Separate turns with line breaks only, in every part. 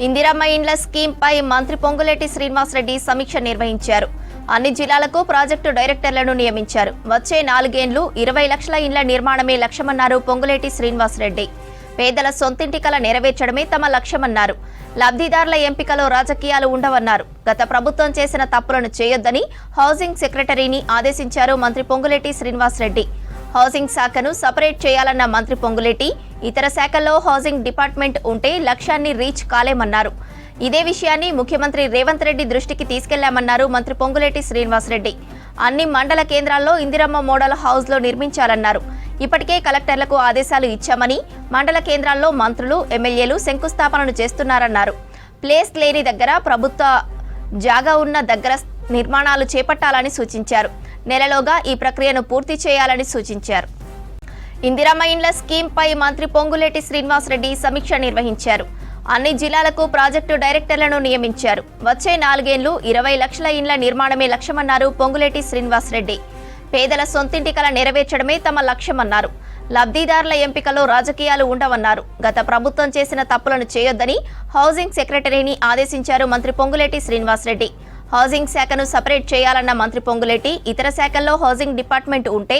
ఇందిరమ్మ ఇండ్ల స్కీమ్ పై మంత్రి పొంగులేటి శ్రీనివాసరెడ్డి సమీక్ష నిర్వహించారు. అన్ని జిల్లాలకు ప్రాజెక్టు డైరెక్టర్లను నియమించారు. వచ్చే 4 ఏళ్లు 20 లక్షల ఇండ్ల నిర్మాణమే లక్ష్యమన్నారు పొంగులేటి శ్రీనివాసరెడ్డి. పేదల సొంతింటి కల నెరవేర్చడమే తమ లక్ష్యమన్నారు. లబ్ధిదారుల ఎంపికలో రాజకీయాలు ఉండవన్నారు. గత ప్రభుత్వం చేసిన తప్పులను చేయొద్దని హౌసింగ్ సెక్రటరీని ఆదేశించారు మంత్రి పొంగులేటి శ్రీనివాసరెడ్డి. హౌసింగ్ శాఖను సపరేట్ చేయాలన్న మంత్రి పొంగులేటి, ఇతర శాఖల్లో హౌసింగ్ డిపార్ట్మెంట్ ఉంటే లక్ష్యాన్ని రీచ్ కాలేమన్నారు. ఇదే విషయాన్ని ముఖ్యమంత్రి రేవంత్ రెడ్డి దృష్టికి తీసుకెళ్లామన్నారు మంత్రి పొంగులేటి శ్రీనివాసరెడ్డి. అన్ని మండల కేంద్రాల్లో ఇందిరమ్మ మోడల్ హౌస్లో నిర్మించాలన్నారు. ఇప్పటికే కలెక్టర్లకు ఆదేశాలు ఇచ్చామని, మండల కేంద్రాల్లో మంత్రులు, ఎమ్మెల్యేలు శంకుస్థాపనలు చేస్తున్నారన్నారు. ప్లేస్ లేని దగ్గర, ప్రభుత్వ జాగా ఉన్న దగ్గర నిర్మాణాలు చేపట్టాలని సూచించారు. నెలలోగా ఈ ప్రక్రియను పూర్తి చేయాలని సూచించారు. ఇందిరమ్మ ఇండ్ల స్కీమ్ పై మంత్రి పొంగులేటి శ్రీనివాసరెడ్డి సమీక్ష నిర్వహించారు. అన్ని జిల్లాలకు ప్రాజెక్టు డైరెక్టర్లను నియమించారు. వచ్చే 4 ఏళ్లు 20 లక్షల ఇండ్ల నిర్మాణమే లక్ష్యమన్నారు పొంగులేటి శ్రీనివాసరెడ్డి. పేదల సొంతింటి కల నెరవేర్చడమే తమ లక్ష్యమన్నారు. లబ్ధిదారుల ఎంపికలో రాజకీయాలు ఉండవన్నారు. గత ప్రభుత్వం చేసిన తప్పులను చేయొద్దని హౌసింగ్ సెక్రటరీని ఆదేశించారు మంత్రి పొంగులేటి శ్రీనివాసరెడ్డి. హౌసింగ్ శాఖను సపరేట్ చేయాలన్న మంత్రి పొంగులేటి, ఇతర శాఖల్లో హౌసింగ్ డిపార్ట్మెంట్ ఉంటే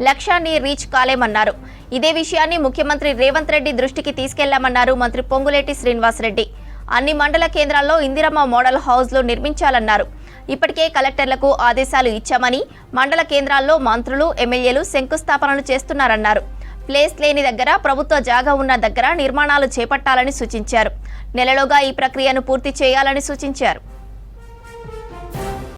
లక్ష్యాన్ని రీచ్ కాలేమన్నారు. ఇదే విషయాన్ని ముఖ్యమంత్రి రేవంత్ రెడ్డి దృష్టికి తీసుకెళ్లామన్నారు మంత్రి పొంగులేటి శ్రీనివాసరెడ్డి. అన్ని మండల కేంద్రాల్లో ఇందిరమ్మ మోడల్ హౌస్లు నిర్మించాలన్నారు. ఇప్పటికే కలెక్టర్లకు ఆదేశాలు ఇచ్చామని, మండల కేంద్రాల్లో మంత్రులు, ఎమ్మెల్యేలు శంకుస్థాపనలు చేస్తున్నారన్నారు. ప్లేస్ లేని దగ్గర, ప్రభుత్వ జాగా ఉన్న దగ్గర నిర్మాణాలు చేపట్టాలని సూచించారు. నెలలోగా ఈ ప్రక్రియను పూర్తి చేయాలని సూచించారు.